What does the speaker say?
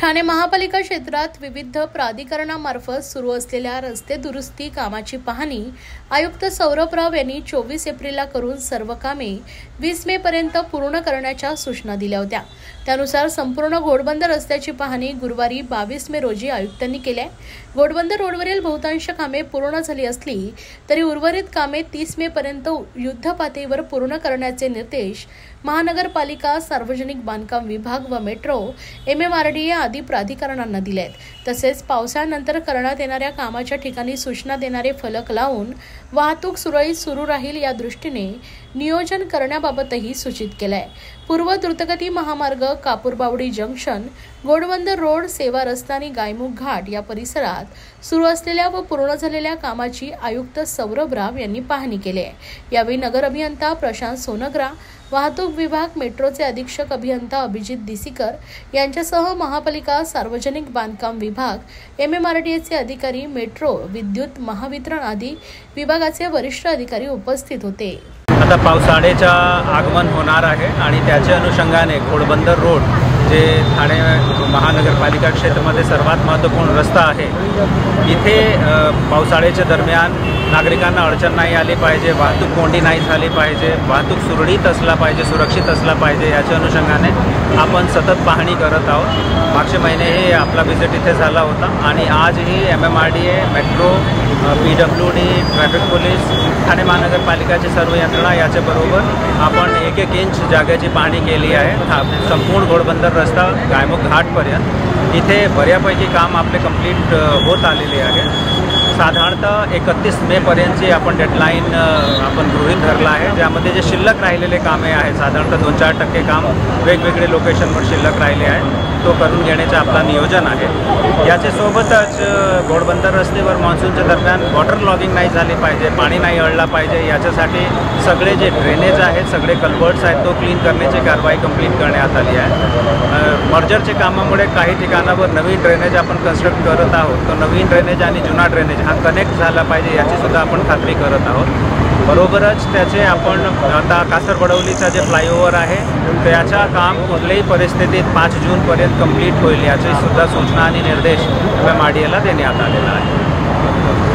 ठाणे महापालिका क्षेत्रात विविध प्राधिकरणामार्फत सुरू असलेल्या रस्ते दुरुस्ती कामाची पाहणी आयुक्त सौरभ राव यांनी 24 एप्रिलला करून सर्व कामे 20 मे पर्यंत पूर्ण करण्याच्या सूचना दिल्या होत्या। त्यानुसार संपूर्ण घोडबंदर रस्त्याची पाहणी गुरुवारी 22 मे रोजी आयुक्तांनी केली। घोडबंदर रोडवरील बहुतांश कामे पूर्ण झाली असली तरी उर्वरित कामे 30 मे पर्यंत युद्धपातळीवर पूर्ण करण्याचे निर्देश महानगरपालिका, सार्वजनिक बांधकाम विभाग व मेट्रो, MMRDA आदी प्राधिकरणांना दिले आहेत। तसेच पावसाळ्यानंतर करण्यात येणाऱ्या कामाच्या ठिकाणी सूचना देणारे फलक लावून वाहतूक सुरळीत सुरू राहील या दृष्टीने नियोजन करण्याबाबतही सूचित केले आहे। पूर्व द्रुतगती महामार्ग, कापूरबावडी जंक्शन, घोडबंदर रोड, सेवा रस्ता आणि गायमुख घाट या परिसरात सुरू असलेल्या व पूर्ण झालेल्या कामाची आयुक्त सौरभ राव यांनी पाहणी केली आहे। यावेळी नगर अभियंता प्रशांत सोनग्रा, वाहतूक विभाग, मेट्रोचे अधीक्षक अभियंता अभिजित दिसीकर यांच्यासह महापालिका, सार्वजनिक बांधकाम विभाग, MMRDAचे अधिकारी, मेट्रो, विद्युत महावितरण आदी विभागाचे वरिष्ठ अधिकारी उपस्थित होते। आता पावसाळ्याचा आगमन होणार आहे आणि त्याच्या अनुषंगाने घोडबंदर रोड जे ठाणे महानगरपालिका क्षेत्रामध्ये सर्वात महत्त्वपूर्ण रस्ता आहे, इथे पावसाळ्याच्या दरम्यान नागरिकांना अडचण नाही आली पाहिजे, वाहतूक कोंडी नाही झाली पाहिजे, वाहतूक सुरळीत असला पाहिजे, सुरक्षित असला पाहिजे, याच्या अनुषंगाने आपण सतत पाहणी करत आहोत। मागचे महिने हे आपला व्हिजिट इथे झाला होता आणि आजही MMRDA, metro, PWD, traffic police, Thane महानगरपालिकाची सर्व यंत्रणा याच्याबरोबर आपण एक इंच जागेची पाहणी केली आहे। संपूर्ण घोडबंदर रस्ता गायमुख घाटपर्यंत इथे बऱ्यापैकी काम आपले कंप्लीट होत आलेले आहे। साधारणतः 31 मे पर्यंतची आपण डेडलाईन आपण गृहीत धरला आहे, ज्यामध्ये जे शिल्लक राहिलेले कामे आहेत साधारणतः 2-4% काम वेगवेगळे लोकेशनवर शिल्लक राहिले आहे, तो करून घेण्याचं आपला नियोजन आहे। याच्यासोबतच घोडबंदर रस्त्यावर मान्सूनच्या दरम्यान वॉटर लॉगिंग नाही झाली पाहिजे, पाणी नाही अडला पाहिजे, याच्यासाठी सगळे जे ड्रेनेज आहेत, सगळे कल्वर्ट्स आहेत, तो क्लीन करण्याची कारवाई कंप्लीट करण्यात आली आहे। मर्जरच्या कामामुळे काही ठिकाणावर नवीन ड्रेनेज आपण कन्स्ट्रक्ट करत आहोत, तो नवीन ड्रेनेज आणि जुना ड्रेनेज हा कनेक्ट झाला पाहिजे याचीसुद्धा आपण खात्री करत आहोत। बरोबरच त्याचे आपण आता कासरबडवलीचा जे फ्लायओव्हर आहे त्याचा काम कुठल्याही परिस्थितीत 5 जूनपर्यंत कंप्लीट होईल याची सुद्धा सूचना आणि निर्देश MMRDAला देण्यात आलेला आहे।